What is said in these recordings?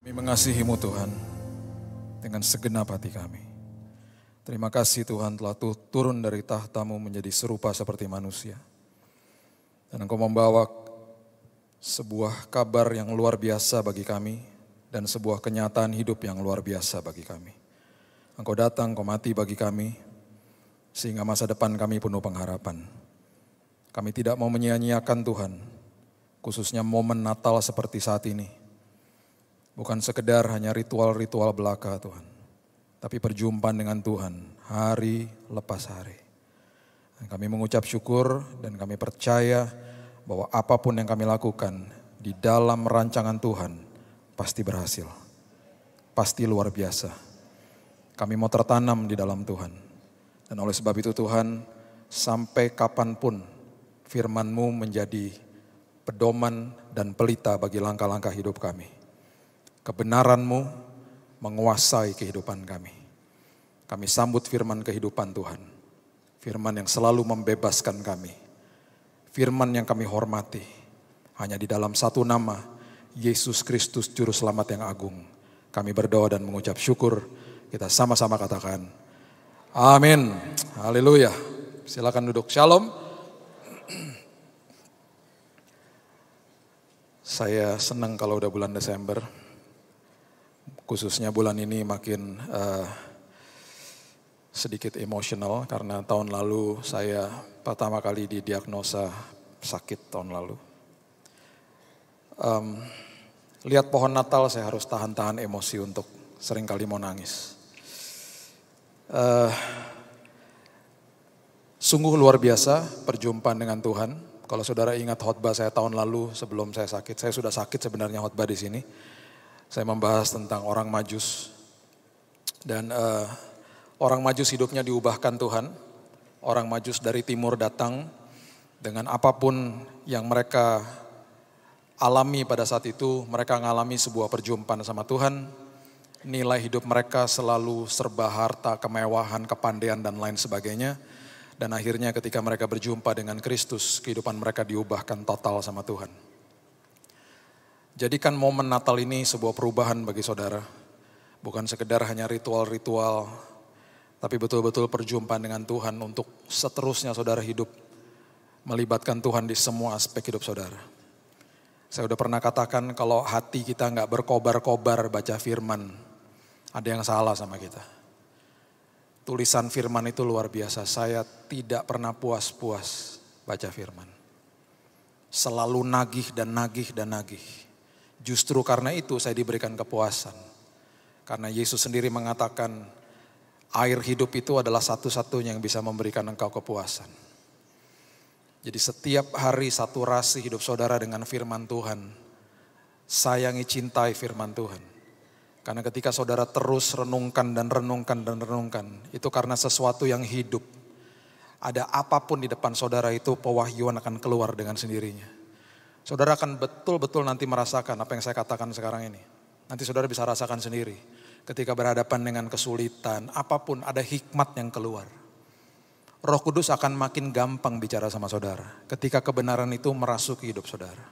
Kami mengasihi-Mu Tuhan dengan segenap hati kami. Terima kasih Tuhan telah turun dari tahta-Mu menjadi serupa seperti manusia. Dan Engkau membawa sebuah kabar yang luar biasa bagi kami dan sebuah kenyataan hidup yang luar biasa bagi kami. Engkau datang, Engkau mati bagi kami sehingga masa depan kami penuh pengharapan. Kami tidak mau menyia-nyiakan Tuhan, khususnya momen Natal seperti saat ini. Bukan sekedar hanya ritual-ritual belaka Tuhan, tapi perjumpaan dengan Tuhan hari lepas hari. Dan kami mengucap syukur dan kami percaya bahwa apapun yang kami lakukan di dalam rancangan Tuhan pasti berhasil, pasti luar biasa. Kami mau tertanam di dalam Tuhan. Dan oleh sebab itu Tuhan, sampai kapanpun firman-Mu menjadi pedoman dan pelita bagi langkah-langkah hidup kami. Kebenaran-Mu menguasai kehidupan kami. Kami sambut firman kehidupan Tuhan. Firman yang selalu membebaskan kami. Firman yang kami hormati. Hanya di dalam satu nama, Yesus Kristus Juru Selamat yang agung. Kami berdoa dan mengucap syukur. Kita sama-sama katakan, amin. Haleluya. Silakan duduk. Shalom. Saya senang kalau udah bulan Desember. Khususnya bulan ini makin sedikit emosional karena tahun lalu saya pertama kali didiagnosa sakit tahun lalu. Lihat pohon Natal saya harus tahan-tahan emosi untuk seringkali mau nangis. Sungguh luar biasa perjumpaan dengan Tuhan. Kalau saudara ingat khotbah saya tahun lalu sebelum saya sakit, saya sudah sakit sebenarnya khotbah di sini. Saya membahas tentang orang Majus dan orang Majus hidupnya diubahkan Tuhan. Orang Majus dari timur datang dengan apapun yang mereka alami pada saat itu, mereka mengalami sebuah perjumpaan sama Tuhan. Nilai hidup mereka selalu serba harta, kemewahan, kepandaian dan lain sebagainya. Dan akhirnya ketika mereka berjumpa dengan Kristus, kehidupan mereka diubahkan total sama Tuhan. Jadikan momen Natal ini sebuah perubahan bagi saudara. Bukan sekedar hanya ritual-ritual, tapi betul-betul perjumpaan dengan Tuhan untuk seterusnya saudara hidup. Melibatkan Tuhan di semua aspek hidup saudara. Saya udah pernah katakan kalau hati kita gak berkobar-kobar baca firman, ada yang salah sama kita. Tulisan firman itu luar biasa, saya tidak pernah puas-puas baca firman. Selalu nagih dan nagih dan nagih. Justru karena itu saya diberikan kepuasan. Karena Yesus sendiri mengatakan air hidup itu adalah satu-satunya yang bisa memberikan engkau kepuasan. Jadi setiap hari saturasi hidup saudara dengan firman Tuhan. Sayangi, cintai firman Tuhan. Karena ketika saudara terus renungkan dan renungkan dan renungkan, itu karena sesuatu yang hidup. Ada apapun di depan saudara itu pewahyuan akan keluar dengan sendirinya. Saudara akan betul-betul nanti merasakan apa yang saya katakan sekarang ini. Nanti saudara bisa rasakan sendiri. Ketika berhadapan dengan kesulitan, apapun ada hikmat yang keluar. Roh Kudus akan makin gampang bicara sama saudara. Ketika kebenaran itu merasuki hidup saudara.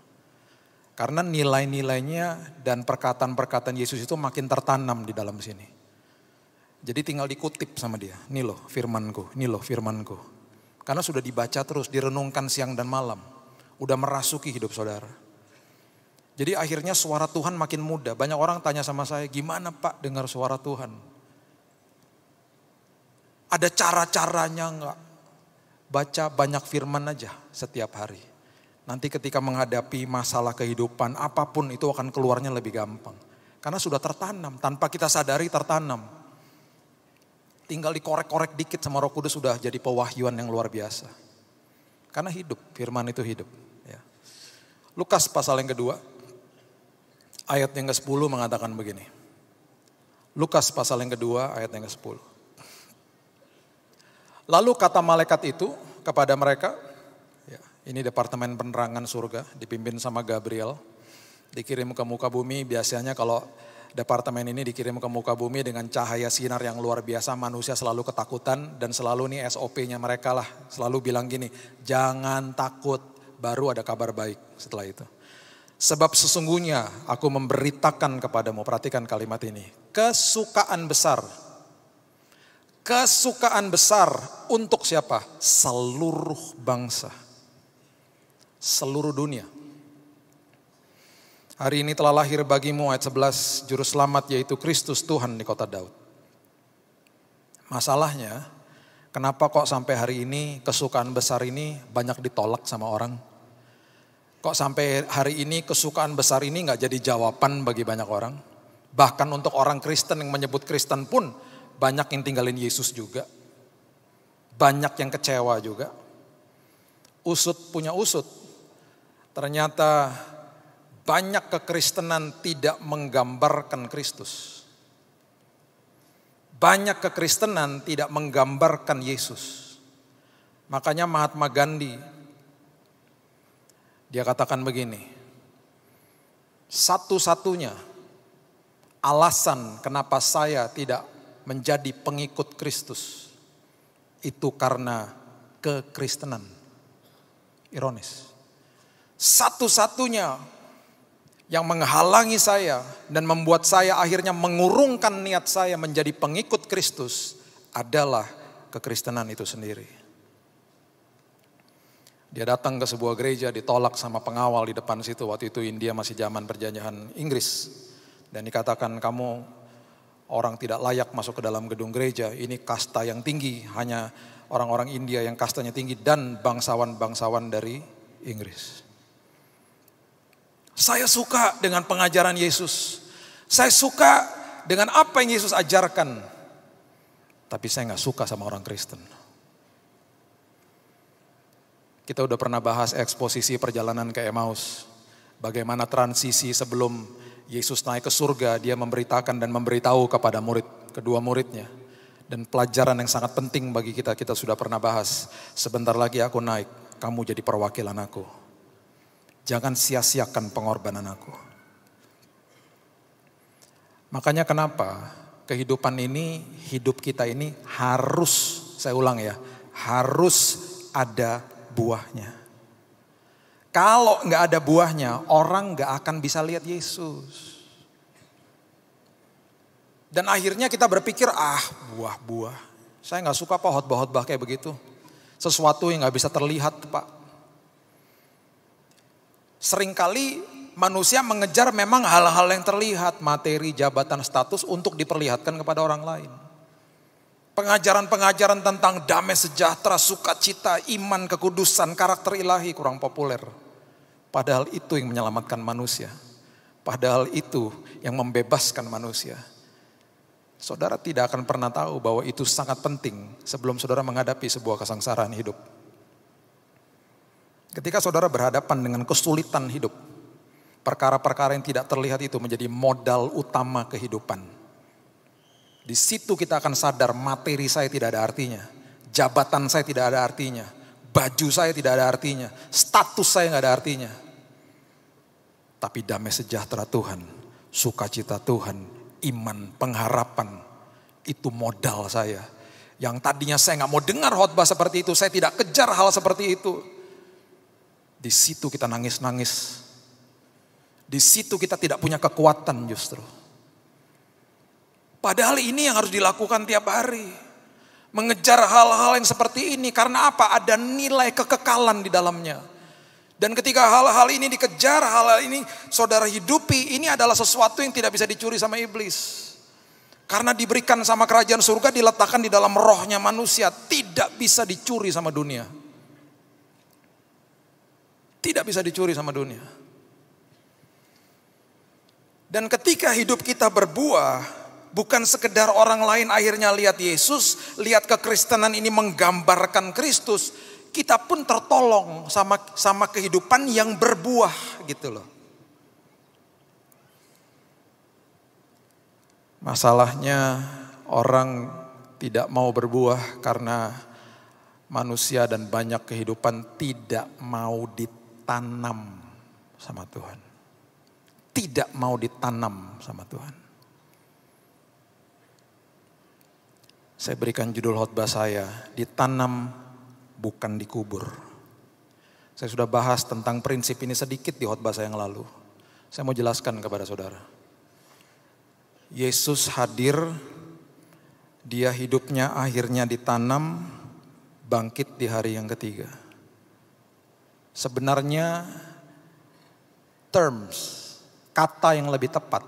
Karena nilai-nilainya dan perkataan-perkataan Yesus itu makin tertanam di dalam sini. Jadi tinggal dikutip sama dia. Ini loh firmanku, ini loh firmanku. Karena sudah dibaca terus, direnungkan siang dan malam. Udah merasuki hidup saudara. Jadi akhirnya suara Tuhan makin mudah. Banyak orang tanya sama saya, gimana Pak dengar suara Tuhan? Ada cara-caranya enggak? Baca banyak firman aja setiap hari. Nanti ketika menghadapi masalah kehidupan, apapun itu akan keluarnya lebih gampang. Karena sudah tertanam, tanpa kita sadari tertanam. Tinggal dikorek-korek dikit sama Roh Kudus sudah jadi pewahyuan yang luar biasa. Karena hidup, firman itu hidup. Ya. Lukas pasal yang kedua, ayat yang ke-10 mengatakan begini. Lukas pasal yang kedua, ayat yang ke-10. Lalu kata malaikat itu kepada mereka, ya, ini departemen penerangan surga, dipimpin sama Gabriel, dikirim ke muka bumi. Biasanya kalau departemen ini dikirim ke muka bumi dengan cahaya sinar yang luar biasa, manusia selalu ketakutan dan selalu nih SOP-nya mereka lah, selalu bilang gini, jangan takut, baru ada kabar baik setelah itu. Sebab sesungguhnya aku memberitakan kepadamu, perhatikan kalimat ini, kesukaan besar. Kesukaan besar untuk siapa? Seluruh bangsa. Seluruh dunia. Hari ini telah lahir bagimu, ayat 11, juru selamat yaitu Kristus Tuhan di kota Daud. Masalahnya, kenapa kok sampai hari ini kesukaan besar ini banyak ditolak sama orang? Kok sampai hari ini kesukaan besar ini gak jadi jawaban bagi banyak orang? Bahkan untuk orang Kristen yang menyebut Kristen pun banyak yang tinggalin Yesus juga. Banyak yang kecewa juga. Usut punya usut. Ternyata banyak kekristenan tidak menggambarkan Kristus. Banyak kekristenan tidak menggambarkan Yesus. Makanya Mahatma Gandhi, dia katakan begini, satu-satunya alasan kenapa saya tidak menjadi pengikut Kristus itu karena kekristenan. Ironis. Satu-satunya yang menghalangi saya dan membuat saya akhirnya mengurungkan niat saya menjadi pengikut Kristus adalah kekristenan itu sendiri. Dia datang ke sebuah gereja, ditolak sama pengawal di depan situ. Waktu itu India masih zaman perjanjian Inggris. Dan dikatakan kamu orang tidak layak masuk ke dalam gedung gereja. Ini kasta yang tinggi, hanya orang-orang India yang kastanya tinggi dan bangsawan-bangsawan dari Inggris. Saya suka dengan pengajaran Yesus. Saya suka dengan apa yang Yesus ajarkan. Tapi saya gak suka sama orang Kristen. Kita udah pernah bahas eksposisi perjalanan ke Emmaus. Bagaimana transisi sebelum Yesus naik ke surga, dia memberitakan dan memberitahu kepada kedua muridnya. Dan pelajaran yang sangat penting bagi kita sudah pernah bahas. Sebentar lagi aku naik, kamu jadi perwakilan aku. Jangan sia-siakan pengorbanan aku. Makanya kenapa kehidupan ini, hidup kita ini harus, saya ulang ya, harus ada buahnya. Kalau nggak ada buahnya, orang nggak akan bisa lihat Yesus. Dan akhirnya kita berpikir, buah-buah. Saya nggak suka khotbah-khotbah kayak begitu. Sesuatu yang nggak bisa terlihat, Pak. Seringkali manusia mengejar memang hal-hal yang terlihat, materi, jabatan, status untuk diperlihatkan kepada orang lain. Pengajaran-pengajaran tentang damai sejahtera, sukacita, iman, kekudusan, karakter ilahi kurang populer. Padahal itu yang menyelamatkan manusia. Padahal itu yang membebaskan manusia. Saudara tidak akan pernah tahu bahwa itu sangat penting sebelum saudara menghadapi sebuah kesengsaraan hidup. Ketika saudara berhadapan dengan kesulitan hidup, perkara-perkara yang tidak terlihat itu menjadi modal utama kehidupan. Di situ kita akan sadar materi saya tidak ada artinya. Jabatan saya tidak ada artinya. Baju saya tidak ada artinya. Status saya nggak ada artinya. Tapi damai sejahtera Tuhan, sukacita Tuhan, iman, pengharapan, itu modal saya. Yang tadinya saya nggak mau dengar khotbah seperti itu, saya tidak kejar hal seperti itu. Di situ kita nangis-nangis. Di situ kita tidak punya kekuatan justru. Padahal ini yang harus dilakukan tiap hari. Mengejar hal-hal yang seperti ini. Karena apa? Ada nilai kekekalan di dalamnya. Dan ketika hal-hal ini dikejar, hal-hal ini saudara hidupi, ini adalah sesuatu yang tidak bisa dicuri sama iblis. Karena diberikan sama kerajaan surga, diletakkan di dalam rohnya manusia. Tidak bisa dicuri sama dunia. Tidak bisa dicuri sama dunia. Dan ketika hidup kita berbuah, bukan sekedar orang lain akhirnya lihat Yesus, lihat kekristenan ini menggambarkan Kristus, kita pun tertolong sama kehidupan yang berbuah gitu loh. Masalahnya orang tidak mau berbuah karena manusia dan banyak kehidupan tidak mau ditanam sama Tuhan. Tidak mau ditanam sama Tuhan. Saya berikan judul khotbah saya, ditanam bukan dikubur. Saya sudah bahas tentang prinsip ini sedikit di khotbah saya yang lalu. Saya mau jelaskan kepada saudara. Yesus hadir, dia hidupnya akhirnya ditanam, bangkit di hari yang ketiga. Sebenarnya kata yang lebih tepat,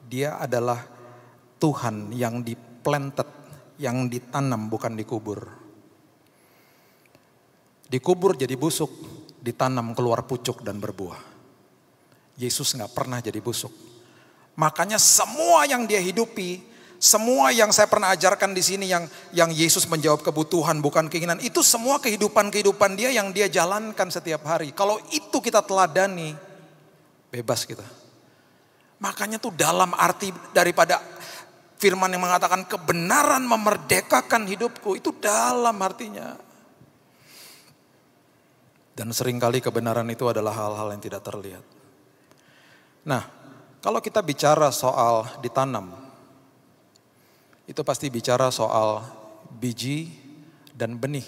dia adalah Tuhan yang diplanted, yang ditanam bukan dikubur. Dikubur jadi busuk, ditanam keluar pucuk dan berbuah. Yesus gak pernah jadi busuk. Makanya semua yang dia hidupi, semua yang saya pernah ajarkan di sini yang Yesus menjawab kebutuhan bukan keinginan, itu semua kehidupan dia yang dia jalankan setiap hari. Kalau itu kita teladani, bebas kita. Makanya tuh dalam arti daripada firman yang mengatakan kebenaran memerdekakan hidupku, itu dalam artinya. Dan seringkali kebenaran itu adalah hal-hal yang tidak terlihat. Nah, kalau kita bicara soal ditanam, itu pasti bicara soal biji dan benih.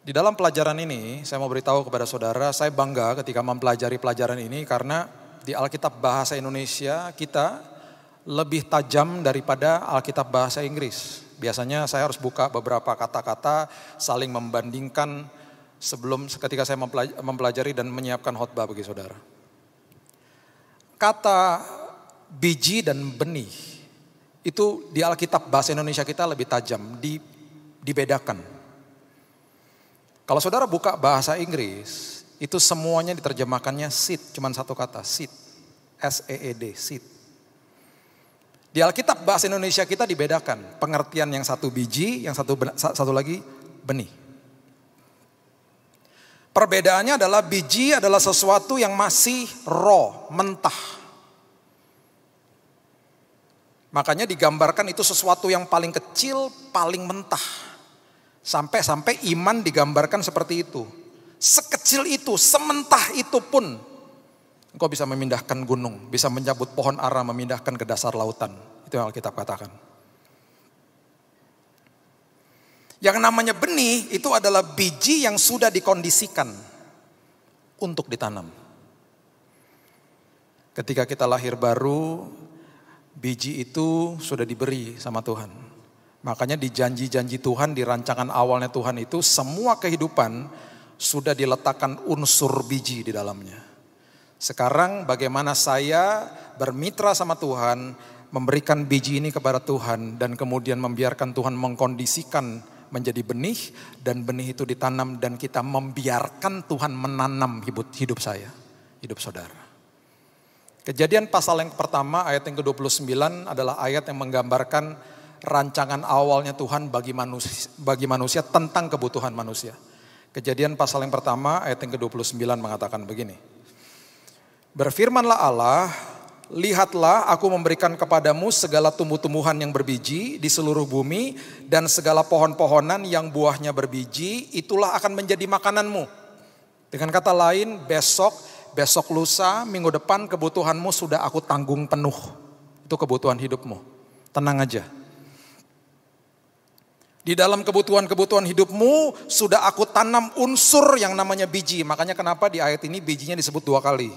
Di dalam pelajaran ini, saya mau beritahu kepada saudara, saya bangga ketika mempelajari pelajaran ini karena di Alkitab Bahasa Indonesia kita lebih tajam daripada Alkitab Bahasa Inggris. Biasanya saya harus buka beberapa kata-kata, saling membandingkan ketika saya mempelajari dan menyiapkan khotbah bagi saudara. Kata biji dan benih itu di Alkitab Bahasa Indonesia kita lebih tajam, dibedakan. Kalau saudara buka bahasa Inggris, itu semuanya diterjemahkannya seed, cuman satu kata, seed. S-E-E-D, seed. Di Alkitab Bahasa Indonesia kita dibedakan, pengertian yang satu biji, yang satu lagi benih. Perbedaannya adalah biji adalah sesuatu yang masih raw, mentah. Makanya digambarkan itu sesuatu yang paling kecil, paling mentah. Sampai iman digambarkan seperti itu. Sekecil itu, sementah itu pun engkau bisa memindahkan gunung, bisa mencabut pohon ara, memindahkan ke dasar lautan. Itu yang Alkitab katakan. Yang namanya benih itu adalah biji yang sudah dikondisikan untuk ditanam. Ketika kita lahir baru, biji itu sudah diberi sama Tuhan. Makanya di janji-janji Tuhan, di rancangan awalnya Tuhan itu, semua kehidupan sudah diletakkan unsur biji di dalamnya. Sekarang bagaimana saya bermitra sama Tuhan, memberikan biji ini kepada Tuhan, dan kemudian membiarkan Tuhan mengkondisikan menjadi benih, dan benih itu ditanam, dan kita membiarkan Tuhan menanam hidup saya, hidup saudara. Kejadian pasal yang pertama ayat yang ke-29 adalah ayat yang menggambarkan rancangan awalnya Tuhan bagi manusia tentang kebutuhan manusia. Kejadian pasal yang pertama ayat yang ke-29 mengatakan begini. Berfirmanlah Allah, lihatlah aku memberikan kepadamu segala tumbuh-tumbuhan yang berbiji di seluruh bumi dan segala pohon-pohonan yang buahnya berbiji, itulah akan menjadi makananmu. Dengan kata lain, besok lusa, minggu depan kebutuhanmu sudah aku tanggung penuh. Itu kebutuhan hidupmu. Tenang aja. Di dalam kebutuhan-kebutuhan hidupmu sudah aku tanam unsur yang namanya biji. Makanya kenapa di ayat ini bijinya disebut 2 kali.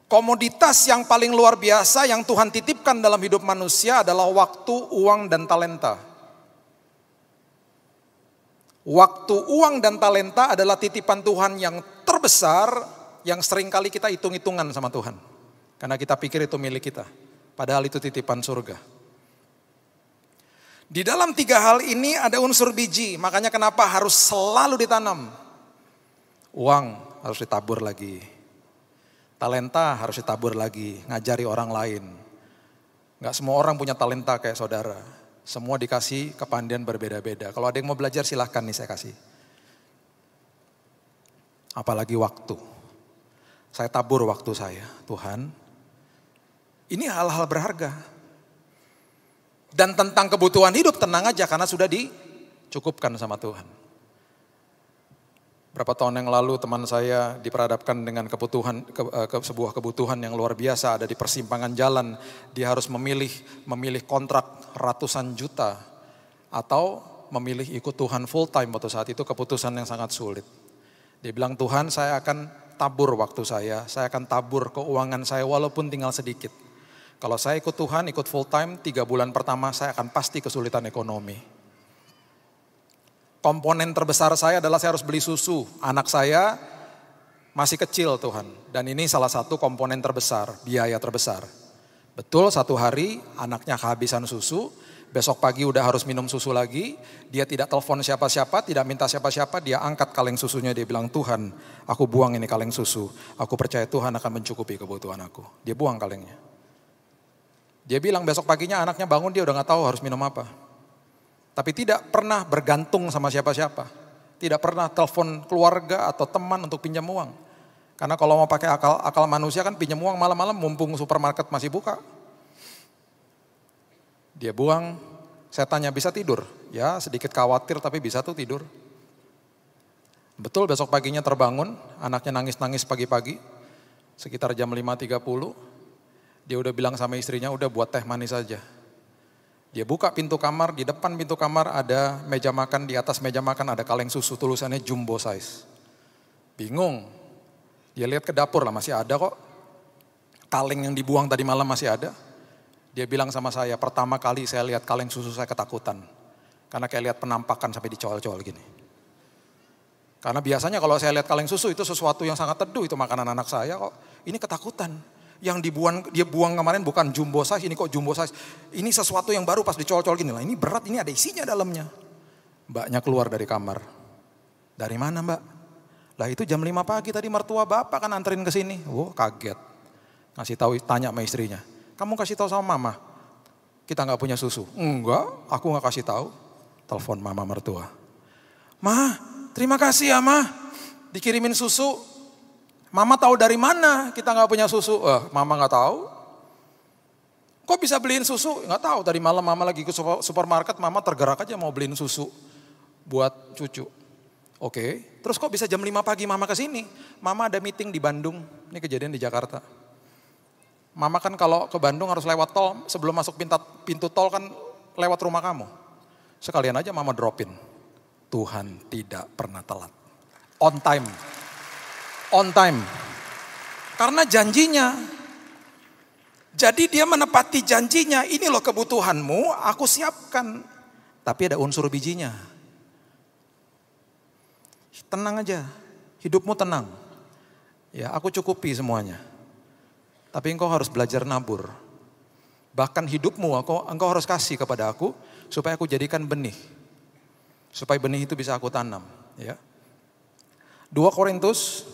Komoditas yang paling luar biasa yang Tuhan titipkan dalam hidup manusia adalah waktu, uang, dan talenta. Waktu, uang, dan talenta adalah titipan Tuhan yang terbesar yang seringkali kita hitung-hitungan sama Tuhan. Karena kita pikir itu milik kita. Padahal itu titipan surga. Di dalam 3 hal ini ada unsur biji. Makanya kenapa harus selalu ditanam. Uang harus ditabur lagi. Talenta harus ditabur lagi, ngajari orang lain. Gak semua orang punya talenta kayak saudara. Semua dikasih kepandaian berbeda-beda. Kalau ada yang mau belajar silahkan nih saya kasih. Apalagi waktu. Saya tabur waktu saya, Tuhan. Ini hal-hal berharga. Dan tentang kebutuhan hidup tenang aja karena sudah dicukupkan sama Tuhan. Berapa tahun yang lalu teman saya diperhadapkan dengan sebuah kebutuhan yang luar biasa, ada di persimpangan jalan. Dia harus memilih kontrak ratusan juta atau memilih ikut Tuhan full time waktu saat itu, keputusan yang sangat sulit. Dia bilang, Tuhan saya akan tabur waktu saya akan tabur keuangan saya walaupun tinggal sedikit. Kalau saya ikut Tuhan, ikut full time, 3 bulan pertama saya akan pasti kesulitan ekonomi. Komponen terbesar saya adalah saya harus beli susu. Anak saya masih kecil Tuhan. Dan ini salah satu komponen terbesar, biaya terbesar. Betul, satu hari anaknya kehabisan susu, besok pagi udah harus minum susu lagi, dia tidak telepon siapa-siapa, tidak minta siapa-siapa, dia angkat kaleng susunya, dia bilang, Tuhan, aku buang ini kaleng susu, aku percaya Tuhan akan mencukupi kebutuhan aku. Dia buang kalengnya. Dia bilang besok paginya anaknya bangun, dia udah gak tahu harus minum apa. Tapi tidak pernah bergantung sama siapa-siapa, tidak pernah telepon keluarga atau teman untuk pinjam uang. Karena kalau mau pakai akal manusia kan pinjam uang malam-malam mumpung supermarket masih buka. Dia buang, saya tanya bisa tidur? Ya sedikit khawatir tapi bisa tuh tidur. Betul besok paginya terbangun, anaknya nangis-nangis pagi-pagi. Sekitar jam 5.30, dia udah bilang sama istrinya udah buat teh manis aja. Dia buka pintu kamar, di depan pintu kamar ada meja makan, di atas meja makan ada kaleng susu tulisannya jumbo size. Bingung. Dia lihat ke dapur lah, masih ada kok. Kaleng yang dibuang tadi malam masih ada. Dia bilang sama saya, pertama kali saya lihat kaleng susu saya ketakutan. Karena kayak lihat penampakan sampai dicol-col gini. Karena biasanya kalau saya lihat kaleng susu itu sesuatu yang sangat teduh, itu makanan anak saya kok. Ini ketakutan. Yang dia buang kemarin bukan jumbo size, ini kok jumbo size. Ini sesuatu yang baru pas dicol-col gini lah. Ini berat, ini ada isinya dalamnya. Mbaknya keluar dari kamar. Dari mana mbak? Lah itu jam 5 pagi tadi mertua bapak kan anterin ke sini. Wah kaget. Ngasih tahu, tanya sama istrinya. Kamu kasih tahu sama mama, kita nggak punya susu. Enggak, aku nggak kasih tahu. Telepon mama mertua. Ma, terima kasih ya ma, dikirimin susu. Mama tahu dari mana kita nggak punya susu? Mama nggak tahu. Kok bisa beliin susu? Nggak tahu. Tadi malam mama lagi ke supermarket, mama tergerak aja mau beliin susu buat cucu. Oke, terus kok bisa jam 5 pagi mama ke sini? Mama ada meeting di Bandung, ini kejadian di Jakarta. Mama kan kalau ke Bandung harus lewat tol, sebelum masuk pintu tol kan lewat rumah kamu. Sekalian aja mama dropin. Tuhan tidak pernah telat. On time. On time. Karena janjinya. Jadi dia menepati janjinya, ini loh kebutuhanmu, aku siapkan. Tapi ada unsur bijinya. Tenang aja, hidupmu tenang. Ya, aku cukupi semuanya. Tapi engkau harus belajar nabur. Bahkan hidupmu engkau harus kasih kepada aku supaya aku jadikan benih. Supaya benih itu bisa aku tanam, ya. 2 Korintus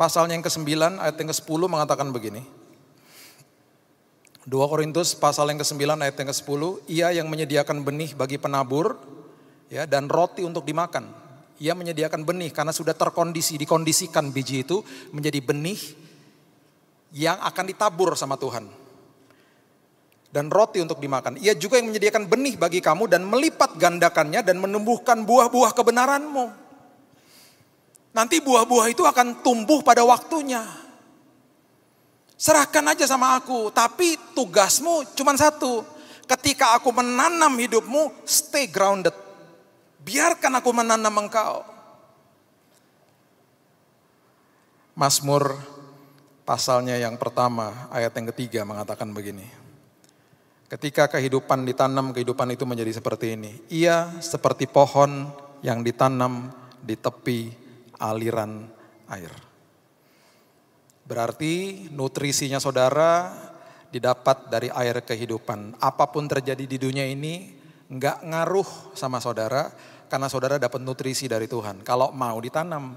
pasalnya yang ke-9 ayat yang ke-10 mengatakan begini. 2 Korintus pasal yang ke-9 ayat yang ke-10, ia yang menyediakan benih bagi penabur, ya, dan roti untuk dimakan. Ia menyediakan benih karena sudah dikondisikan biji itu menjadi benih yang akan ditabur sama Tuhan. Dan roti untuk dimakan. Ia juga yang menyediakan benih bagi kamu dan melipat gandakannya dan menumbuhkan buah-buah kebenaranmu. Nanti buah-buah itu akan tumbuh pada waktunya. Serahkan aja sama aku, tapi tugasmu cuma satu. Ketika aku menanam hidupmu, stay grounded. Biarkan aku menanam engkau. Mazmur pasalnya yang pertama ayat yang ketiga mengatakan begini. Ketika kehidupan ditanam, kehidupan itu menjadi seperti ini. Ia seperti pohon yang ditanam di tepi aliran air. Berarti nutrisinya saudara didapat dari air kehidupan. Apapun terjadi di dunia ini enggak ngaruh sama saudara. Karena saudara dapat nutrisi dari Tuhan. Kalau mau ditanam.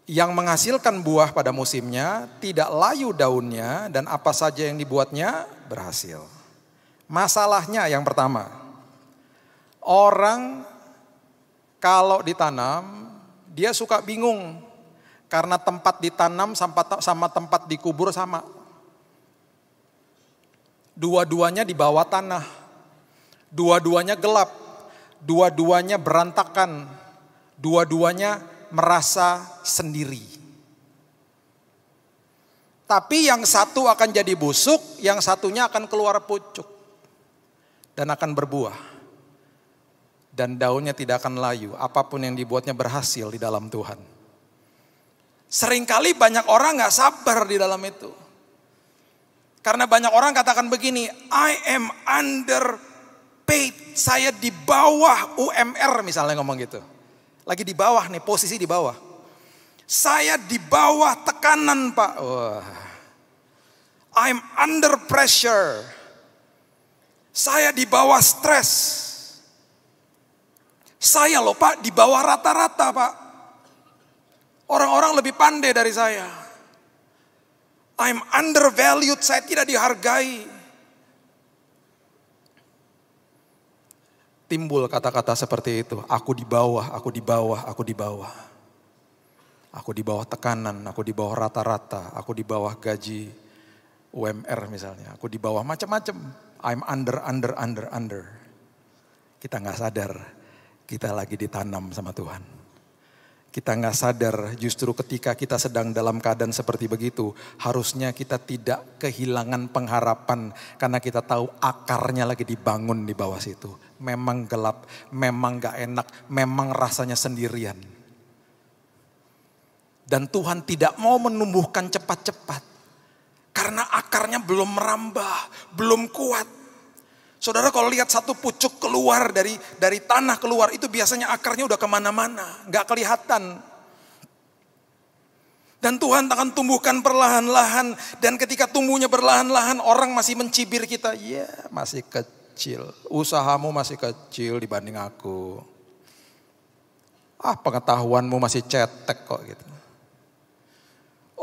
Yang menghasilkan buah pada musimnya, tidak layu daunnya, dan apa saja yang dibuatnya berhasil. Masalahnya yang pertama, orang kalau ditanam, dia suka bingung. Karena tempat ditanam sama tempat dikubur sama. Dua-duanya di bawah tanah. Dua-duanya gelap. Dua-duanya berantakan, dua-duanya merasa sendiri. Tapi yang satu akan jadi busuk, yang satunya akan keluar pucuk. Dan akan berbuah. Dan daunnya tidak akan layu, apapun yang dibuatnya berhasil di dalam Tuhan. Seringkali banyak orang gak sabar di dalam itu. Karena banyak orang katakan begini, I am underpaid. Saya di bawah UMR misalnya ngomong gitu. Lagi di bawah nih, posisi di bawah. Saya di bawah tekanan Pak. Wah. I'm under pressure. Saya di bawah stres. Saya loh Pak di bawah rata-rata Pak. Orang-orang lebih pandai dari saya. I'm undervalued, saya tidak dihargai. Timbul kata-kata seperti itu. Aku di bawah, aku di bawah, aku di bawah. Aku di bawah tekanan, aku di bawah rata-rata, aku di bawah gaji UMR misalnya. Aku di bawah macam-macam. I'm under. Kita gak sadar, kita lagi ditanam sama Tuhan. Kita gak sadar justru ketika kita sedang dalam keadaan seperti begitu. Harusnya kita tidak kehilangan pengharapan. Karena kita tahu akarnya lagi dibangun di bawah situ. Memang gelap, memang gak enak, memang rasanya sendirian. Dan Tuhan tidak mau menumbuhkan cepat-cepat. Karena akarnya belum merambah, belum kuat. Saudara kalau lihat satu pucuk keluar dari tanah keluar, itu biasanya akarnya udah kemana-mana, gak kelihatan. Dan Tuhan akan tumbuhkan perlahan-lahan, dan ketika tumbuhnya perlahan-lahan orang masih mencibir kita, ya masih kecil, usahamu masih kecil dibanding aku. Pengetahuanmu masih cetek kok gitu.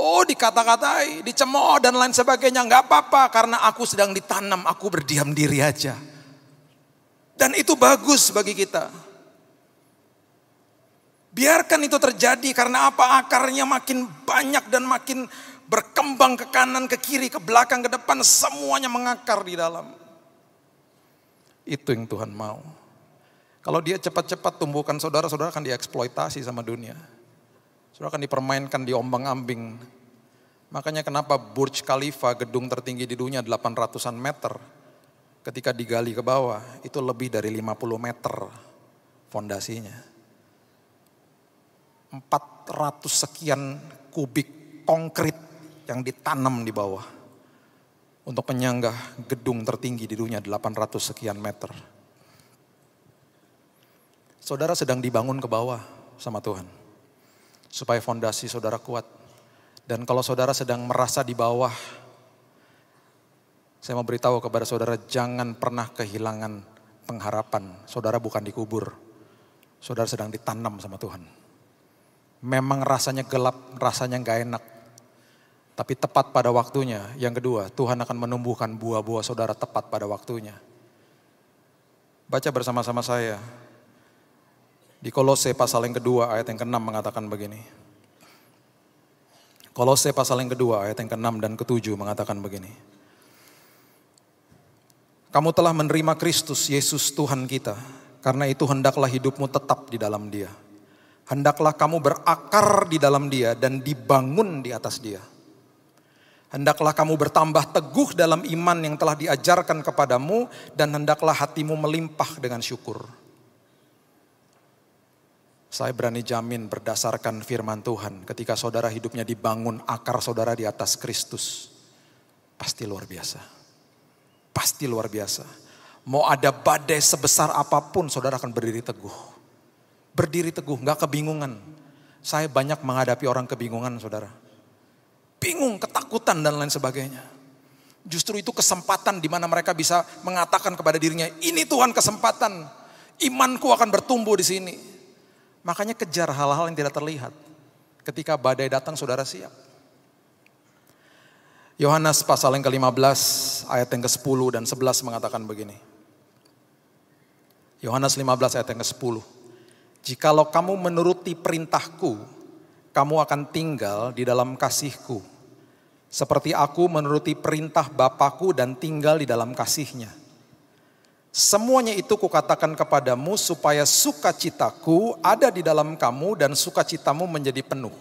Oh dikata-katai, dicemooh dan lain sebagainya. Gak apa-apa karena aku sedang ditanam, aku berdiam diri aja. Dan itu bagus bagi kita. Biarkan itu terjadi karena apa? Akarnya makin banyak dan makin berkembang ke kanan, ke kiri, ke belakang, ke depan. Semuanya mengakar di dalam. Itu yang Tuhan mau. Kalau dia cepat-cepat tumbuhkan saudara akan dieksploitasi sama dunia. Saudara akan dipermainkan, diombang-ambing. Makanya kenapa Burj Khalifa, gedung tertinggi di dunia 800-an meter. Ketika digali ke bawah, itu lebih dari 50 meter fondasinya. 400 sekian kubik konkrit yang ditanam di bawah. Untuk menyanggah gedung tertinggi di dunia 800 sekian meter. Saudara sedang dibangun ke bawah sama Tuhan. Supaya fondasi saudara kuat. Dan kalau saudara sedang merasa di bawah, saya mau beritahu kepada saudara, jangan pernah kehilangan pengharapan. Saudara bukan dikubur, saudara sedang ditanam sama Tuhan. Memang rasanya gelap, rasanya gak enak. Tapi tepat pada waktunya. Yang kedua, Tuhan akan menumbuhkan buah-buah saudara tepat pada waktunya. Baca bersama-sama saya. Di Kolose pasal yang kedua ayat yang ke-6 mengatakan begini. Kolose pasal yang kedua ayat yang ke-6 dan ke-7 mengatakan begini. Kamu telah menerima Kristus Yesus Tuhan kita. Karena itu hendaklah hidupmu tetap di dalam Dia. Hendaklah kamu berakar di dalam Dia dan dibangun di atas Dia. Hendaklah kamu bertambah teguh dalam iman yang telah diajarkan kepadamu. Dan hendaklah hatimu melimpah dengan syukur. Saya berani jamin berdasarkan firman Tuhan, ketika saudara hidupnya dibangun, akar saudara di atas Kristus, pasti luar biasa. Pasti luar biasa. Mau ada badai sebesar apapun, saudara akan berdiri teguh. Berdiri teguh, gak kebingungan. Saya banyak menghadapi orang kebingungan, saudara. Bingung, ketakutan dan lain sebagainya. Justru itu kesempatan di mana mereka bisa mengatakan kepada dirinya, ini Tuhan kesempatan, imanku akan bertumbuh di sini. Makanya kejar hal-hal yang tidak terlihat. Ketika badai datang saudara siap. Yohanes pasal yang ke-15 ayat yang ke-10 dan 11 mengatakan begini. Yohanes 15 ayat yang ke-10. Jikalau kamu menuruti perintahku, kamu akan tinggal di dalam kasihku. Seperti aku menuruti perintah Bapakku dan tinggal di dalam kasihnya. Semuanya itu kukatakan kepadamu supaya sukacitaku ada di dalam kamu dan sukacitamu menjadi penuh.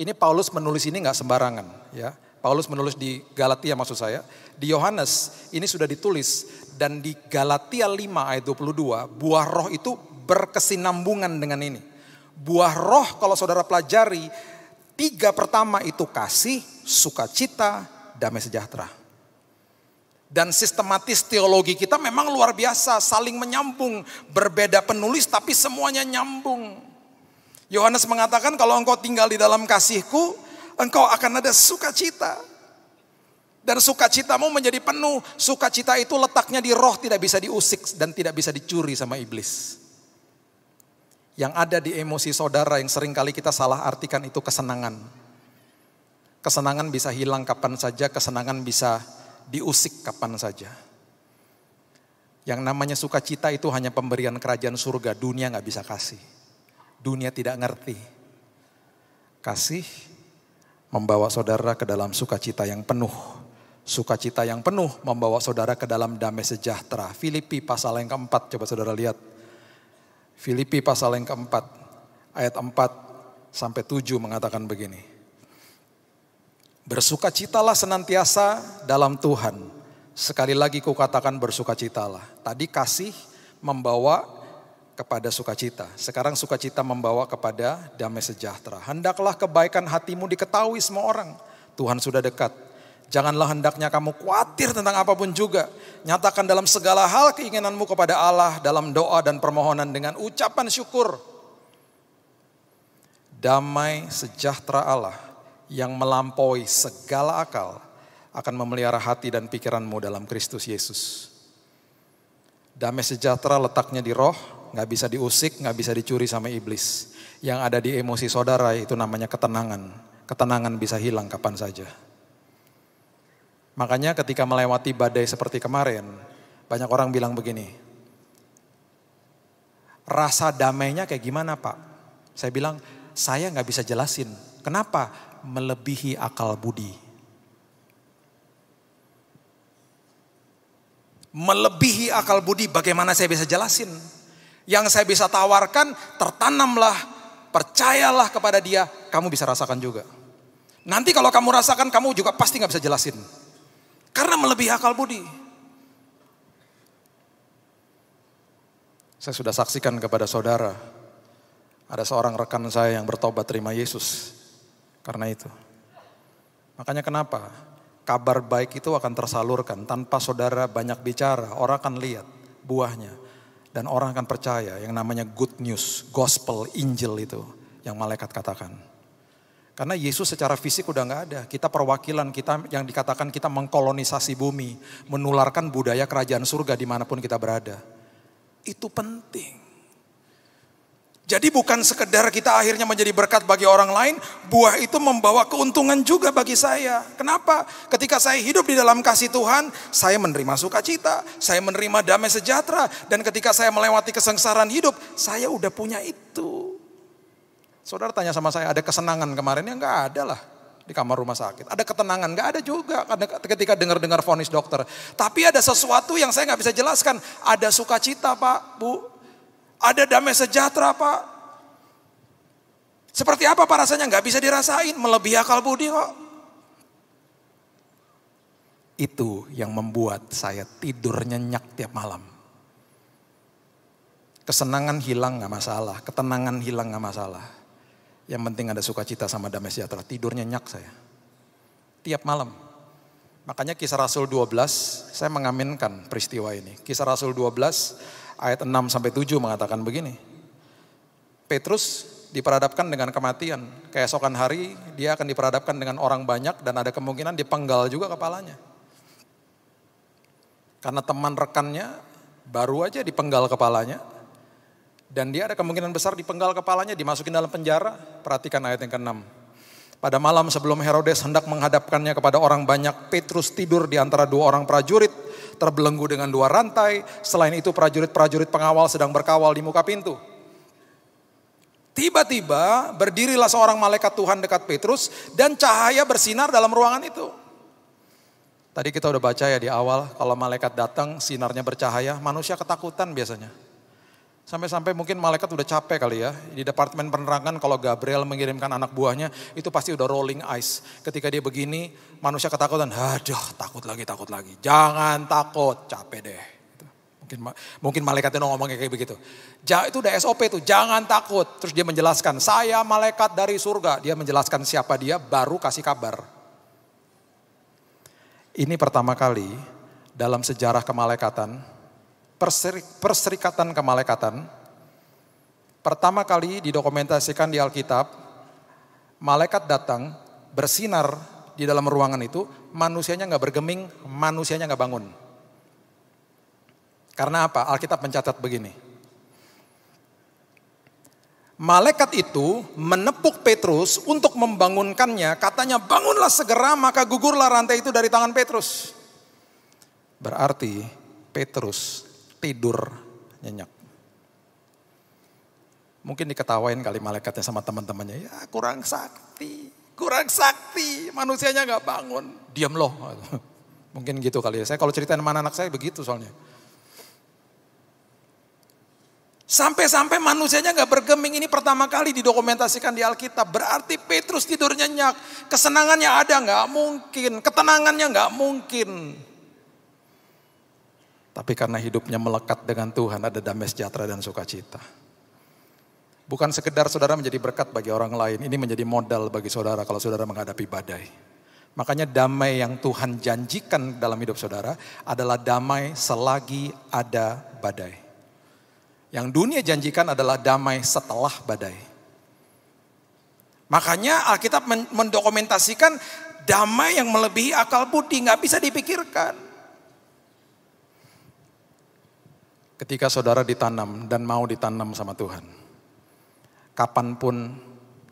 Ini Paulus menulis ini gak sembarangan. Ya. Paulus menulis di Galatia maksud saya. Di Yohanes ini sudah ditulis. Dan di Galatia 5 ayat 22 buah roh itu berkesinambungan dengan ini. Buah roh kalau saudara pelajari 3 pertama itu kasih, sukacita, damai sejahtera. Dan sistematis teologi kita memang luar biasa, saling menyambung. Berbeda penulis tapi semuanya nyambung. Yohanes mengatakan kalau engkau tinggal di dalam kasihku, engkau akan ada sukacita. Dan sukacitamu menjadi penuh. Sukacita itu letaknya di roh, tidak bisa diusik dan tidak bisa dicuri sama iblis. Yang ada di emosi saudara yang seringkali kita salah artikan itu kesenangan. Kesenangan bisa hilang kapan saja, kesenangan bisa diusik kapan saja. Yang namanya sukacita itu hanya pemberian kerajaan surga. Dunia gak bisa kasih. Dunia tidak ngerti. Kasih membawa saudara ke dalam sukacita yang penuh. Sukacita yang penuh membawa saudara ke dalam damai sejahtera. Filipi pasal yang keempat, coba saudara lihat. Filipi pasal yang keempat, ayat 4 sampai 7 mengatakan begini. Bersukacitalah senantiasa dalam Tuhan. Sekali lagi kukatakan bersukacitalah. Tadi kasih membawa kepada sukacita. Sekarang sukacita membawa kepada damai sejahtera. Hendaklah kebaikan hatimu diketahui semua orang. Tuhan sudah dekat. Janganlah hendaknya kamu khawatir tentang apapun juga. Nyatakan dalam segala hal keinginanmu kepada Allah dalam doa dan permohonan dengan ucapan syukur. Damai sejahtera Allah yang melampaui segala akal akan memelihara hati dan pikiranmu dalam Kristus Yesus. Damai sejahtera letaknya di roh, gak bisa diusik, gak bisa dicuri sama iblis. Yang ada di emosi saudara itu namanya ketenangan. Ketenangan bisa hilang kapan saja. Makanya ketika melewati badai seperti kemarin, banyak orang bilang begini, rasa damainya kayak gimana Pak? Saya bilang, saya gak bisa jelasin. Kenapa? Melebihi akal budi. Melebihi akal budi, bagaimana saya bisa jelasin? Yang saya bisa tawarkan, tertanamlah, percayalah kepada dia, kamu bisa rasakan juga. Nanti kalau kamu rasakan, kamu juga pasti gak bisa jelasin. Karena melebihi akal budi. Saya sudah saksikan kepada saudara, ada seorang rekan saya yang bertobat terima Yesus. Karena itu. Makanya kenapa? Kabar baik itu akan tersalurkan. Tanpa saudara banyak bicara, orang akan lihat buahnya. Dan orang akan percaya yang namanya good news, gospel, Injil itu. Yang malaikat katakan. Karena Yesus secara fisik udah gak ada. Kita perwakilan, kita yang dikatakan kita mengkolonisasi bumi. Menularkan budaya kerajaan surga dimanapun kita berada. Itu penting. Jadi bukan sekedar kita akhirnya menjadi berkat bagi orang lain, buah itu membawa keuntungan juga bagi saya. Kenapa? Ketika saya hidup di dalam kasih Tuhan, saya menerima sukacita, saya menerima damai sejahtera, dan ketika saya melewati kesengsaraan hidup, saya udah punya itu. Saudara tanya sama saya, ada kesenangan kemarin? Ya enggak ada lah di kamar rumah sakit. Ada ketenangan? Enggak ada juga ketika dengar vonis dokter. Tapi ada sesuatu yang saya enggak bisa jelaskan. Ada sukacita Pak, Bu. Ada damai sejahtera Pak. Seperti apa Pak rasanya? Gak bisa dirasain, melebihi akal budi kok. Itu yang membuat saya tidur nyenyak tiap malam. Kesenangan hilang gak masalah, ketenangan hilang gak masalah. Yang penting ada sukacita sama damai sejahtera, tidur nyenyak saya. Tiap malam. Makanya Kisah Rasul 12, saya mengaminkan peristiwa ini. Kisah Rasul 12 ayat 6 sampai 7 mengatakan begini. Petrus diperhadapkan dengan kematian. Keesokan hari dia akan diperhadapkan dengan orang banyak dan ada kemungkinan dipenggal juga kepalanya. Karena teman rekannya baru aja dipenggal kepalanya. Dan dia ada kemungkinan besar dipenggal kepalanya, dimasukin dalam penjara. Perhatikan ayat yang ke-6. Pada malam sebelum Herodes hendak menghadapkannya kepada orang banyak, Petrus tidur di antara 2 orang prajurit, terbelenggu dengan 2 rantai. Selain itu prajurit-prajurit pengawal sedang berkawal di muka pintu. Tiba-tiba berdirilah seorang malaikat Tuhan dekat Petrus dan cahaya bersinar dalam ruangan itu. Tadi kita udah baca ya di awal, kalau malaikat datang sinarnya bercahaya, manusia ketakutan biasanya. Sampai-sampai mungkin malaikat udah capek kali ya. Di departemen penerangan kalau Gabriel mengirimkan anak buahnya, itu pasti udah rolling eyes. Ketika dia begini, manusia ketakutan. Aduh, takut lagi. Jangan takut, capek deh. Mungkin malaikat itu ngomongnya kayak begitu. Itu udah SOP tuh, jangan takut. Terus dia menjelaskan, saya malaikat dari surga. Dia menjelaskan siapa dia, baru kasih kabar. Ini pertama kali dalam sejarah kemalaikatan, perserikatan kemalaikatan, pertama kali didokumentasikan di Alkitab, malaikat datang bersinar di dalam ruangan itu, manusianya gak bergeming, manusianya gak bangun. Karena apa? Alkitab mencatat begini. Malaikat itu menepuk Petrus untuk membangunkannya. Katanya bangunlah segera, maka gugurlah rantai itu dari tangan Petrus. Berarti Petrus tidur nyenyak. Mungkin diketawain kali malaikatnya sama teman-temannya. Ya kurang sakti, manusianya gak bangun. Diam loh. Mungkin gitu kali ya. Saya kalau ceritain sama anak saya begitu soalnya. Sampai-sampai manusianya gak bergeming. Ini pertama kali didokumentasikan di Alkitab. Berarti Petrus tidur nyenyak. Kesenangannya ada gak mungkin. Ketenangannya gak mungkin. Tapi karena hidupnya melekat dengan Tuhan, ada damai sejahtera dan sukacita. Bukan sekedar saudara menjadi berkat bagi orang lain. Ini menjadi modal bagi saudara kalau saudara menghadapi badai. Makanya damai yang Tuhan janjikan dalam hidup saudara adalah damai selagi ada badai. Yang dunia janjikan adalah damai setelah badai. Makanya Alkitab mendokumentasikan damai yang melebihi akal budi, gak bisa dipikirkan. Ketika saudara ditanam dan mau ditanam sama Tuhan, kapanpun,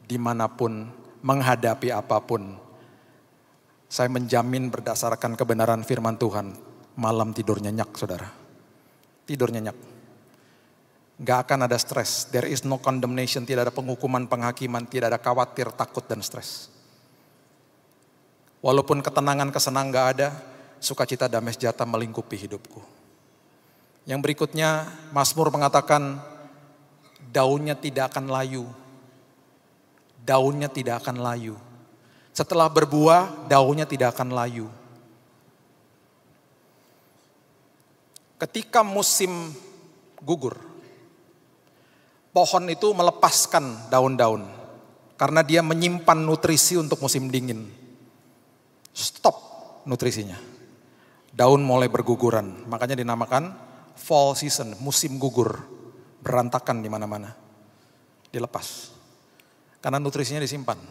dimanapun, menghadapi apapun, saya menjamin berdasarkan kebenaran firman Tuhan, malam tidur nyenyak saudara. Tidur nyenyak. Gak akan ada stres. There is no condemnation. Tidak ada penghukuman, penghakiman. Tidak ada khawatir, takut, dan stres. Walaupun ketenangan, kesenangan gak ada, sukacita, damai sejahtera melingkupi hidupku. Yang berikutnya, Mazmur mengatakan, daunnya tidak akan layu. Daunnya tidak akan layu. Setelah berbuah, daunnya tidak akan layu. Ketika musim gugur, pohon itu melepaskan daun-daun karena dia menyimpan nutrisi untuk musim dingin. Stop nutrisinya. Daun mulai berguguran, makanya dinamakan fall season, musim gugur, berantakan di mana-mana. Dilepas. Karena nutrisinya disimpan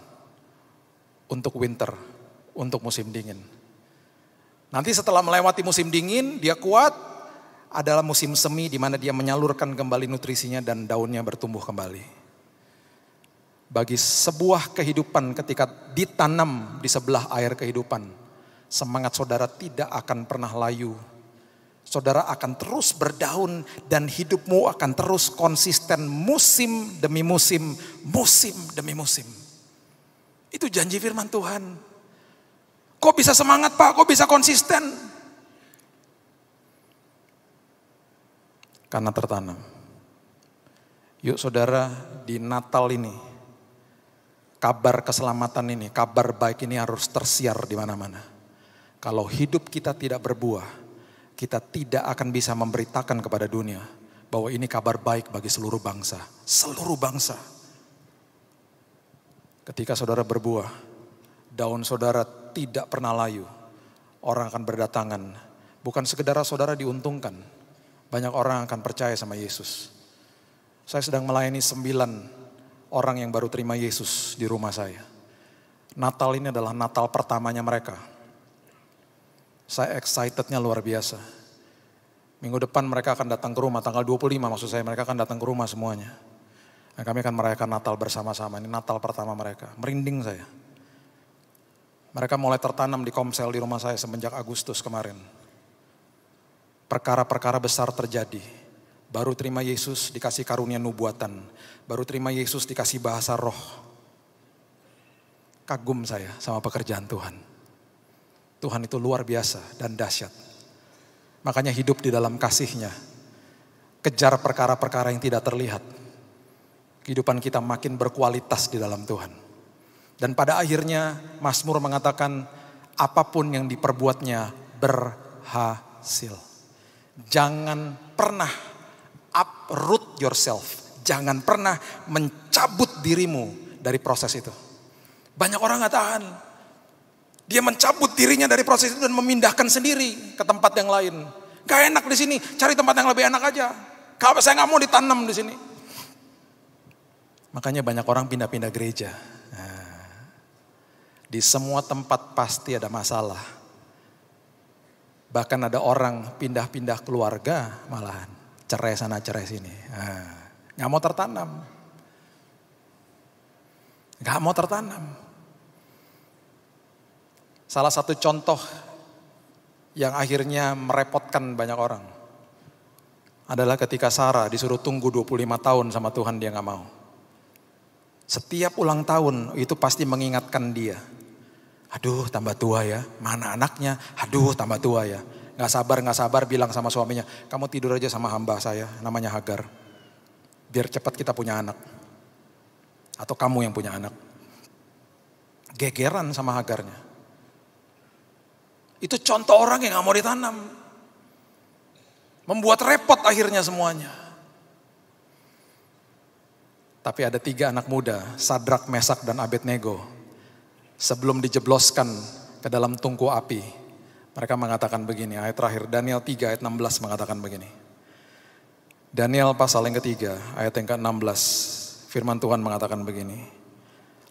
untuk winter, untuk musim dingin. Nanti setelah melewati musim dingin, dia kuat. Adalah musim semi di mana dia menyalurkan kembali nutrisinya dan daunnya bertumbuh kembali. Bagi sebuah kehidupan ketika ditanam di sebelah air kehidupan, semangat saudara tidak akan pernah layu. Saudara akan terus berdaun dan hidupmu akan terus konsisten musim demi musim, musim demi musim. Itu janji firman Tuhan. Kok bisa semangat Pak? Kok bisa konsisten? Karena tertanam. Yuk saudara, di Natal ini, kabar keselamatan ini, kabar baik ini harus tersiar di mana-mana. Kalau hidup kita tidak berbuah, kita tidak akan bisa memberitakan kepada dunia bahwa ini kabar baik bagi seluruh bangsa. Seluruh bangsa. Ketika saudara berbuah, daun saudara tidak pernah layu. Orang akan berdatangan. Bukan sekedar saudara diuntungkan. Banyak orang akan percaya sama Yesus. Saya sedang melayani 9 orang yang baru terima Yesus di rumah saya. Natal ini adalah Natal pertamanya mereka. Saya excitednya luar biasa. Minggu depan mereka akan datang ke rumah, tanggal 25 maksud saya, mereka akan datang ke rumah semuanya. Dan kami akan merayakan Natal bersama-sama, ini Natal pertama mereka. Merinding saya. Mereka mulai tertanam di komsel di rumah saya semenjak Agustus kemarin. Perkara-perkara besar terjadi. Baru terima Yesus dikasih karunia nubuatan. Baru terima Yesus dikasih bahasa roh. Kagum saya sama pekerjaan Tuhan. Tuhan itu luar biasa dan dahsyat. Makanya hidup di dalam kasih-Nya. Kejar perkara-perkara yang tidak terlihat. Kehidupan kita makin berkualitas di dalam Tuhan. Dan pada akhirnya Mazmur mengatakan apapun yang diperbuatnya berhasil. Jangan pernah uproot yourself. Jangan pernah mencabut dirimu dari proses itu. Banyak orang gak tahan. Dia mencabut dirinya dari proses itu dan memindahkan sendiri ke tempat yang lain. Gak enak di sini, cari tempat yang lebih enak aja. Kalau saya gak mau ditanam di sini. Makanya banyak orang pindah-pindah gereja. Di semua tempat pasti ada masalah. Bahkan ada orang pindah-pindah keluarga malahan. Cerai sana cerai sini. Gak mau tertanam. Gak mau tertanam. Salah satu contoh yang akhirnya merepotkan banyak orang adalah ketika Sarah disuruh tunggu 25 tahun sama Tuhan, dia gak mau. Setiap ulang tahun itu pasti mengingatkan dia. Aduh tambah tua ya, mana anaknya? Aduh tambah tua ya. Gak sabar bilang sama suaminya, kamu tidur aja sama hamba saya namanya Hagar. Biar cepat kita punya anak. Atau kamu yang punya anak. Gegeran sama Hagarnya. Itu contoh orang yang gak mau ditanam. Membuat repot akhirnya semuanya. Tapi ada 3 anak muda, Sadrak, Mesak, dan Abednego. Sebelum dijebloskan ke dalam tungku api, mereka mengatakan begini, ayat terakhir, Daniel 3 ayat 16 mengatakan begini. Daniel pasal yang ketiga, ayat yang ke-16, firman Tuhan mengatakan begini.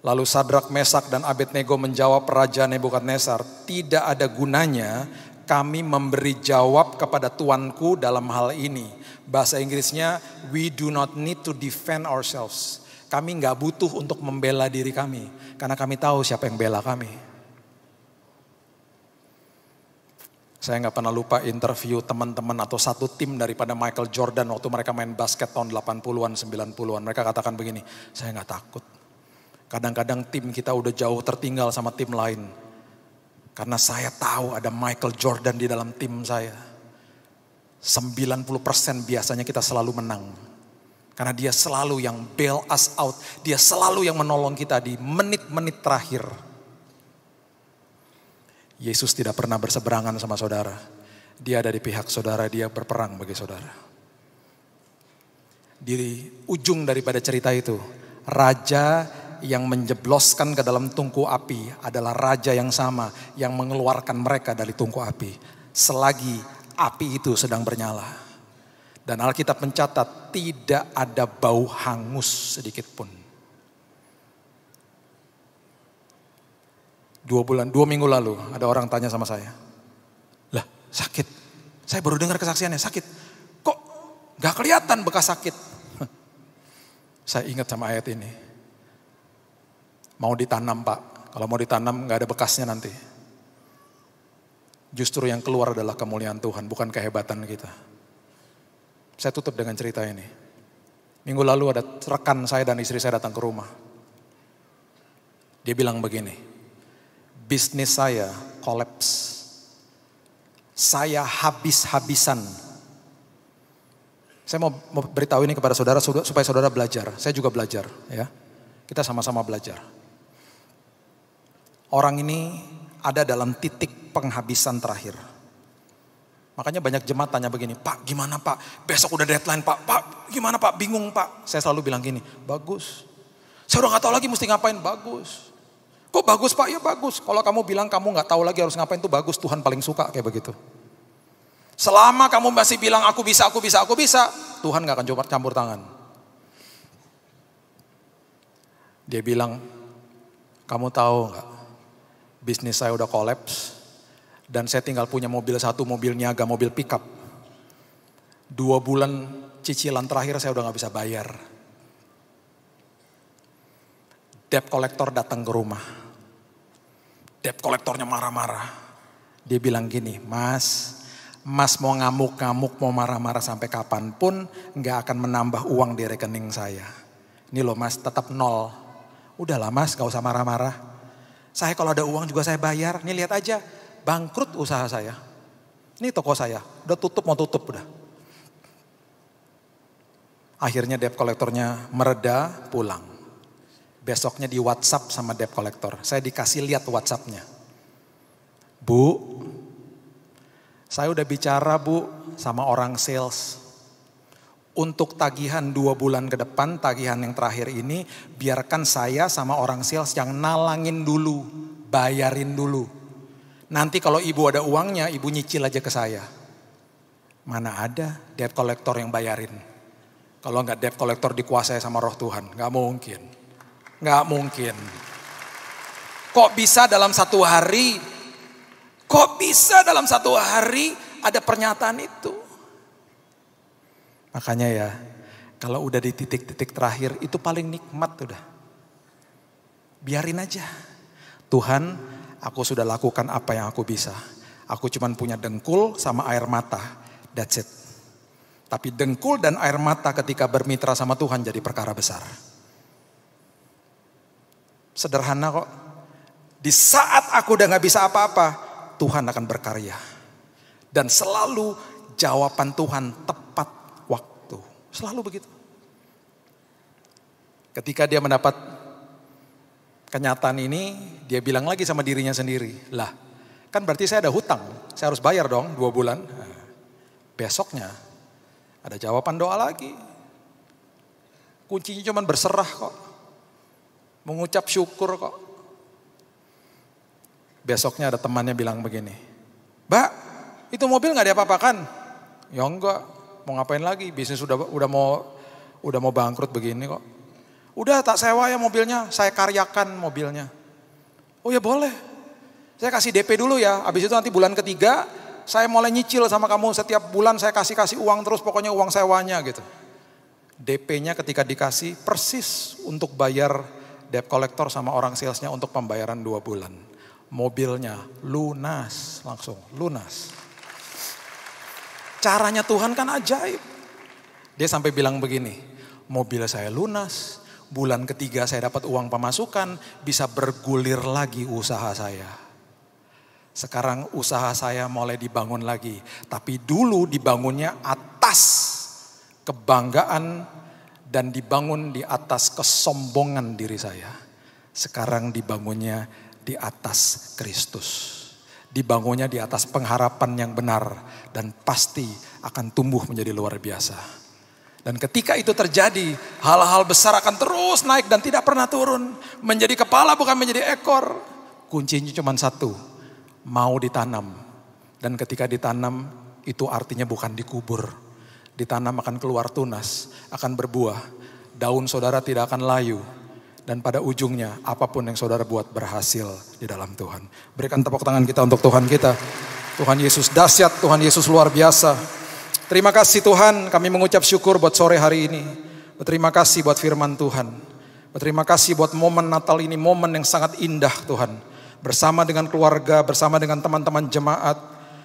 Lalu Sadrak, Mesak, dan Abednego menjawab Raja Nebukadnezar, tidak ada gunanya kami memberi jawab kepada tuanku dalam hal ini. Bahasa Inggrisnya, we do not need to defend ourselves. Kami gak butuh untuk membela diri kami. Karena kami tahu siapa yang bela kami. Saya gak pernah lupa interview teman-teman atau satu tim daripada Michael Jordan waktu mereka main basket tahun 80-an, 90-an. Mereka katakan begini, saya gak takut. Kadang-kadang tim kita udah jauh tertinggal sama tim lain. Karena saya tahu ada Michael Jordan di dalam tim saya. 90% biasanya kita selalu menang. Karena dia selalu yang bail us out. Dia selalu yang menolong kita di menit-menit terakhir. Yesus tidak pernah berseberangan sama saudara. Dia ada di pihak saudara, dia berperang bagi saudara. Di ujung daripada cerita itu, raja yang menjebloskan ke dalam tungku api adalah raja yang sama yang mengeluarkan mereka dari tungku api. Selagi api itu sedang bernyala. Dan Alkitab mencatat tidak ada bau hangus sedikit pun. 2 minggu lalu ada orang tanya sama saya. Lah sakit, saya baru dengar kesaksiannya sakit. Kok gak kelihatan bekas sakit? Saya ingat sama ayat ini. Mau ditanam Pak, kalau mau ditanam gak ada bekasnya nanti. Justru yang keluar adalah kemuliaan Tuhan, bukan kehebatan kita. Saya tutup dengan cerita ini. Minggu lalu ada rekan saya dan istri saya datang ke rumah. Dia bilang begini, bisnis saya kolaps. Saya habis-habisan. Saya mau beritahu ini kepada saudara supaya saudara belajar. Saya juga belajar, ya. Kita sama-sama belajar. Orang ini ada dalam titik penghabisan terakhir. Makanya banyak jemaat tanya begini, Pak gimana Pak? Besok udah deadline Pak. Pak gimana Pak? Bingung Pak. Saya selalu bilang gini, bagus. Saya udah gak tahu lagi mesti ngapain, bagus. Kok bagus Pak? Ya bagus. Kalau kamu bilang kamu gak tahu lagi harus ngapain itu bagus. Tuhan paling suka kayak begitu. Selama kamu masih bilang aku bisa, Tuhan gak akan coba campur tangan. Dia bilang, kamu tahu gak? Bisnis saya udah kolaps. Dan saya tinggal punya mobil satu, mobil niaga, mobil pickup. 2 bulan cicilan terakhir saya udah gak bisa bayar. Debt collector datang ke rumah. Debt collectornya marah-marah. Dia bilang gini, Mas mau ngamuk-ngamuk, mau marah-marah sampai kapanpun gak akan menambah uang di rekening saya. Ini loh Mas, tetap 0. Udahlah Mas, gak usah marah-marah. Saya kalau ada uang juga saya bayar. Nih lihat aja. Bangkrut usaha saya. Ini toko saya, udah tutup, mau tutup udah. Akhirnya debt collectornya mereda, pulang. Besoknya di WhatsApp sama debt collector. Saya dikasih lihat WhatsAppnya. Bu, Saya udah bicara Bu sama orang sales. Untuk tagihan 2 bulan ke depan, tagihan yang terakhir ini, biarkan saya sama orang sales yang nalangin dulu, bayarin dulu. Nanti kalau ibu ada uangnya, ibu nyicil aja ke saya. Mana ada debt collector yang bayarin. Kalau nggak debt collector dikuasai sama roh Tuhan, nggak mungkin. Nggak mungkin. Kok bisa dalam satu hari ada pernyataan itu? Makanya ya, kalau udah di titik-titik terakhir itu paling nikmat udah. Biarin aja. Tuhan, aku sudah lakukan apa yang aku bisa. Aku cuman punya dengkul sama air mata. That's it. Tapi dengkul dan air mata ketika bermitra sama Tuhan jadi perkara besar. Sederhana kok. Di saat aku udah gak bisa apa-apa, Tuhan akan berkarya. Dan selalu jawaban Tuhan tepat waktu. Selalu begitu. Ketika dia mendapat kenyataan ini, dia bilang lagi sama dirinya sendiri. Lah, kan berarti saya ada hutang. Saya harus bayar dong 2 bulan. Nah, besoknya ada jawaban doa lagi. Kuncinya cuma berserah kok. Mengucap syukur kok. Besoknya ada temannya bilang begini. Mbak, itu mobil gak diapa-apakan? Ya enggak, mau ngapain lagi? Bisnis udah mau bangkrut begini kok. Udah tak sewa ya mobilnya, saya karyakan mobilnya. Oh ya boleh, saya kasih DP dulu ya. Habis itu nanti bulan ketiga, saya mulai nyicil sama kamu. Setiap bulan saya kasih uang terus, pokoknya uang sewanya gitu. DP-nya ketika dikasih persis untuk bayar debt collector sama orang salesnya untuk pembayaran 2 bulan. Mobilnya lunas, langsung lunas. Caranya Tuhan kan ajaib. Dia sampai bilang begini, mobil saya lunas, bulan ketiga saya dapat uang pemasukan, bisa bergulir lagi usaha saya. Sekarang usaha saya mulai dibangun lagi, tapi dulu dibangunnya atas kebanggaan dan dibangun di atas kesombongan diri saya. Sekarang dibangunnya di atas Kristus. Dibangunnya di atas pengharapan yang benar dan pasti akan tumbuh menjadi luar biasa. Dan ketika itu terjadi, hal-hal besar akan terus naik dan tidak pernah turun. Menjadi kepala bukan menjadi ekor. Kuncinya cuma satu, mau ditanam. Dan ketika ditanam, itu artinya bukan dikubur. Ditanam akan keluar tunas, akan berbuah. Daun saudara tidak akan layu. Dan pada ujungnya apapun yang saudara buat berhasil di dalam Tuhan. Berikan tepuk tangan kita untuk Tuhan kita. Tuhan Yesus dahsyat, Tuhan Yesus luar biasa. Terima kasih Tuhan, kami mengucap syukur buat sore hari ini. Berterima kasih buat firman Tuhan. Berterima kasih buat momen Natal ini, momen yang sangat indah Tuhan. Bersama dengan keluarga, bersama dengan teman-teman jemaat.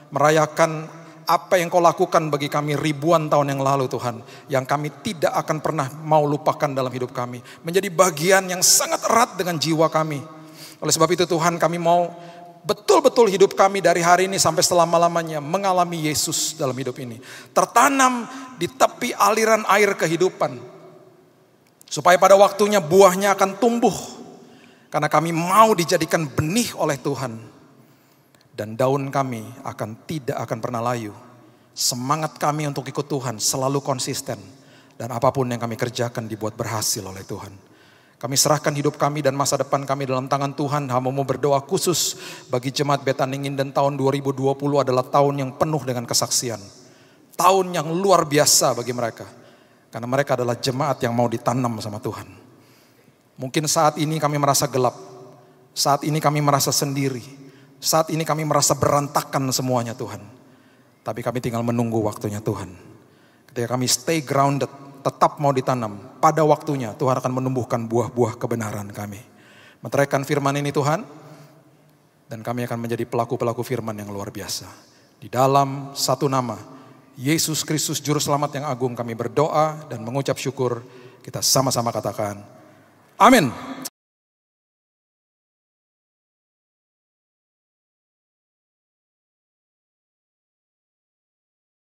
Merayakan apa yang kau lakukan bagi kami ribuan tahun yang lalu Tuhan. Yang kami tidak akan pernah mau lupakan dalam hidup kami. Menjadi bagian yang sangat erat dengan jiwa kami. Oleh sebab itu Tuhan, kami mau betul-betul hidup kami dari hari ini sampai selama-lamanya mengalami Yesus dalam hidup ini. Tertanam di tepi aliran air kehidupan. Supaya pada waktunya buahnya akan tumbuh. Karena kami mau dijadikan benih oleh Tuhan. Dan daun kami tidak akan pernah layu. Semangat kami untuk ikut Tuhan selalu konsisten. Dan apapun yang kami kerjakan dibuat berhasil oleh Tuhan. Kami serahkan hidup kami dan masa depan kami dalam tangan Tuhan. Hamba-Mu berdoa khusus bagi jemaat Betaningin, dan tahun 2020 adalah tahun yang penuh dengan kesaksian. Tahun yang luar biasa bagi mereka. Karena mereka adalah jemaat yang mau ditanam sama Tuhan. Mungkin saat ini kami merasa gelap. Saat ini kami merasa sendiri. Saat ini kami merasa berantakan semuanya Tuhan. Tapi kami tinggal menunggu waktunya Tuhan. Ketika kami stay grounded, tetap mau ditanam. Pada waktunya Tuhan akan menumbuhkan buah-buah kebenaran kami. Meteraikan firman ini Tuhan. Dan kami akan menjadi pelaku-pelaku firman yang luar biasa. Di dalam satu nama, Yesus Kristus Juru Selamat yang agung, kami berdoa dan mengucap syukur. Kita sama-sama katakan, amin.